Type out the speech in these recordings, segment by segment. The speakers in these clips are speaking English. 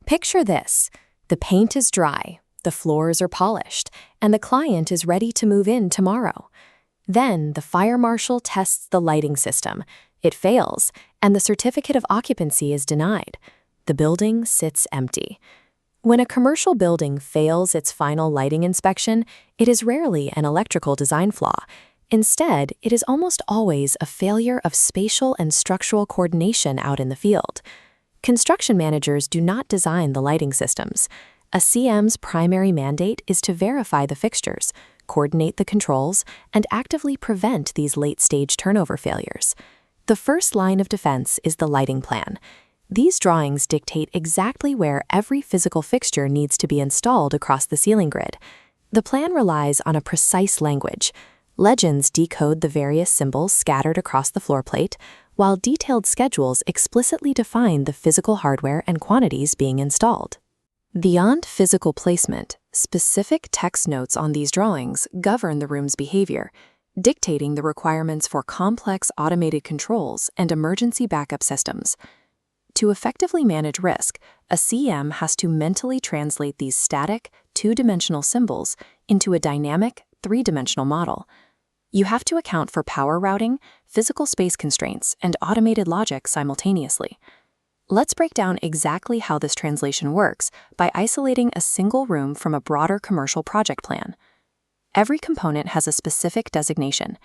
Picture this. The paint is dry, the floors are polished, and the client is ready to move in tomorrow. Then the fire marshal tests the lighting system. It fails, and the certificate of occupancy is denied. The building sits empty. When a commercial building fails its final lighting inspection, it is rarely an electrical design flaw. Instead, it is almost always a failure of spatial and structural coordination out in the field. Construction managers do not design the lighting systems. A CM's primary mandate is to verify the fixtures, coordinate the controls, and actively prevent these late-stage turnover failures. The first line of defense is the lighting plan. These drawings dictate exactly where every physical fixture needs to be installed across the ceiling grid. The plan relies on a precise language. Legends decode the various symbols scattered across the floor plate, while detailed schedules explicitly define the physical hardware and quantities being installed. Beyond physical placement, specific text notes on these drawings govern the room's behavior, dictating the requirements for complex automated controls and emergency backup systems. To effectively manage risk, a CM has to mentally translate these static, two-dimensional symbols into a dynamic, three-dimensional model. You have to account for power routing, physical space constraints, and automated logic simultaneously. Let's break down exactly how this translation works by isolating a single room from a broader commercial project plan. Every component has a specific designation.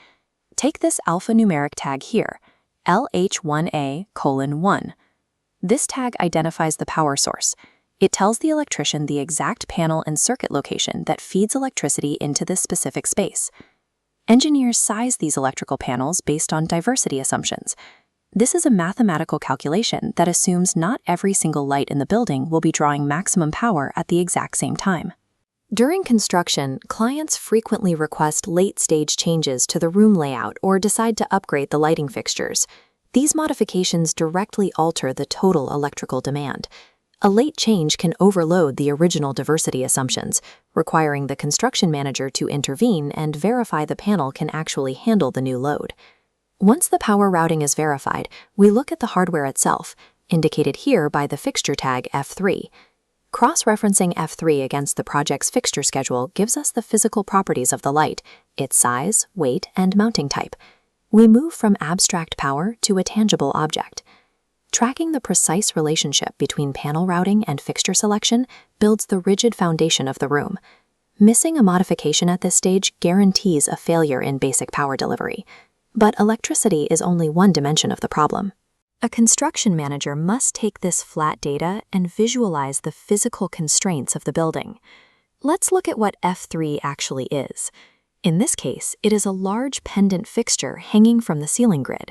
Take this alphanumeric tag here, LH1A:1. This tag identifies the power source. It tells the electrician the exact panel and circuit location that feeds electricity into this specific space. Engineers size these electrical panels based on diversity assumptions. This is a mathematical calculation that assumes not every single light in the building will be drawing maximum power at the exact same time. During construction, clients frequently request late-stage changes to the room layout or decide to upgrade the lighting fixtures. These modifications directly alter the total electrical demand. A late change can overload the original diversity assumptions, requiring the construction manager to intervene and verify the panel can actually handle the new load. Once the power routing is verified, we look at the hardware itself, indicated here by the fixture tag F3. Cross-referencing F3 against the project's fixture schedule gives us the physical properties of the light, its size, weight, and mounting type. We move from abstract power to a tangible object. Tracking the precise relationship between panel routing and fixture selection builds the rigid foundation of the room. Missing a modification at this stage guarantees a failure in basic power delivery. But electricity is only one dimension of the problem. A construction manager must take this flat data and visualize the physical constraints of the building. Let's look at what F3 actually is. In this case, it is a large pendant fixture hanging from the ceiling grid.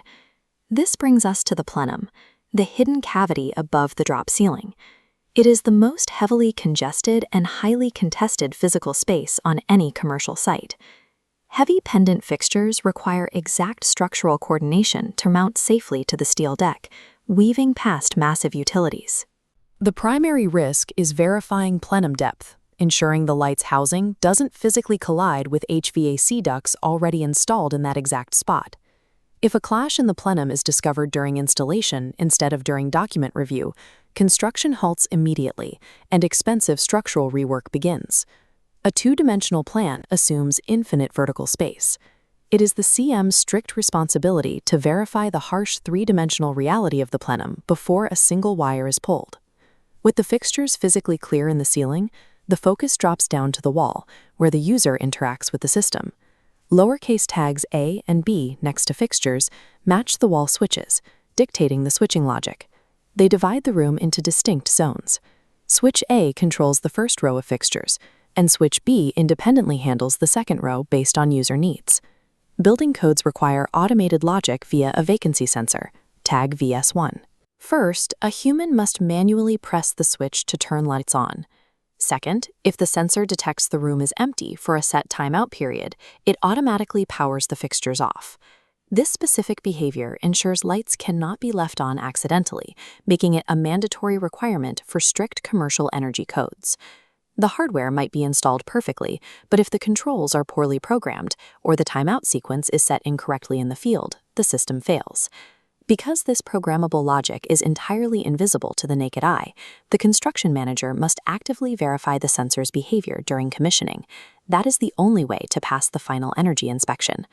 This brings us to the plenum, the hidden cavity above the drop ceiling. It is the most heavily congested and highly contested physical space on any commercial site. Heavy pendant fixtures require exact structural coordination to mount safely to the steel deck, weaving past massive utilities. The primary risk is verifying plenum depth, ensuring the light's housing doesn't physically collide with HVAC ducts already installed in that exact spot. If a clash in the plenum is discovered during installation instead of during document review, construction halts immediately and expensive structural rework begins. A two-dimensional plan assumes infinite vertical space. It is the CM's strict responsibility to verify the harsh three-dimensional reality of the plenum before a single wire is pulled. With the fixtures physically clear in the ceiling, the focus drops down to the wall, where the user interacts with the system. Lowercase tags A and B next to fixtures match the wall switches, dictating the switching logic. They divide the room into distinct zones. Switch A controls the first row of fixtures, and switch B independently handles the second row based on user needs. Building codes require automated logic via a vacancy sensor, tag VS1. First, a human must manually press the switch to turn lights on. Second, if the sensor detects the room is empty for a set timeout period, it automatically powers the fixtures off. This specific behavior ensures lights cannot be left on accidentally, making it a mandatory requirement for strict commercial energy codes. The hardware might be installed perfectly, but if the controls are poorly programmed or the timeout sequence is set incorrectly in the field, the system fails. Because this programmable logic is entirely invisible to the naked eye, the construction manager must actively verify the sensor's behavior during commissioning. That is the only way to pass the final energy inspection.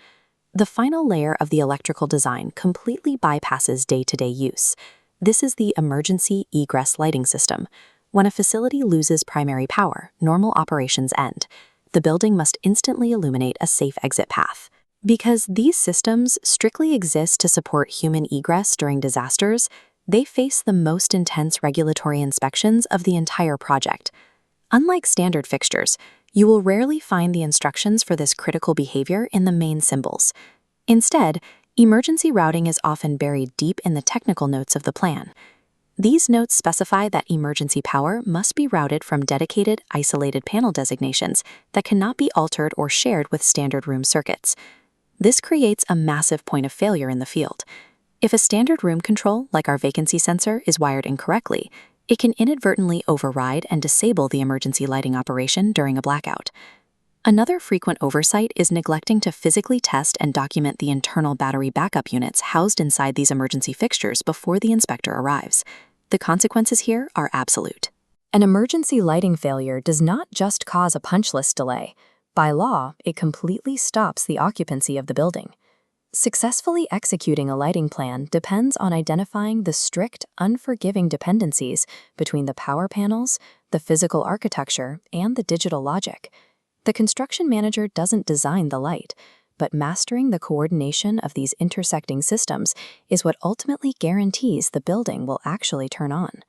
The final layer of the electrical design completely bypasses day-to-day use. This is the emergency egress lighting system. When a facility loses primary power, normal operations end. The building must instantly illuminate a safe exit path. Because these systems strictly exist to support human egress during disasters, they face the most intense regulatory inspections of the entire project. Unlike standard fixtures, you will rarely find the instructions for this critical behavior in the main symbols. Instead, emergency routing is often buried deep in the technical notes of the plan. These notes specify that emergency power must be routed from dedicated, isolated panel designations that cannot be altered or shared with standard room circuits. This creates a massive point of failure in the field. If a standard room control, like our vacancy sensor, is wired incorrectly, it can inadvertently override and disable the emergency lighting operation during a blackout. Another frequent oversight is neglecting to physically test and document the internal battery backup units housed inside these emergency fixtures before the inspector arrives. The consequences here are absolute. An emergency lighting failure does not just cause a punch list delay. By law, it completely stops the occupancy of the building. Successfully executing a lighting plan depends on identifying the strict, unforgiving dependencies between the power panels, the physical architecture, and the digital logic. The construction manager doesn't design the light, but mastering the coordination of these intersecting systems is what ultimately guarantees the building will actually turn on.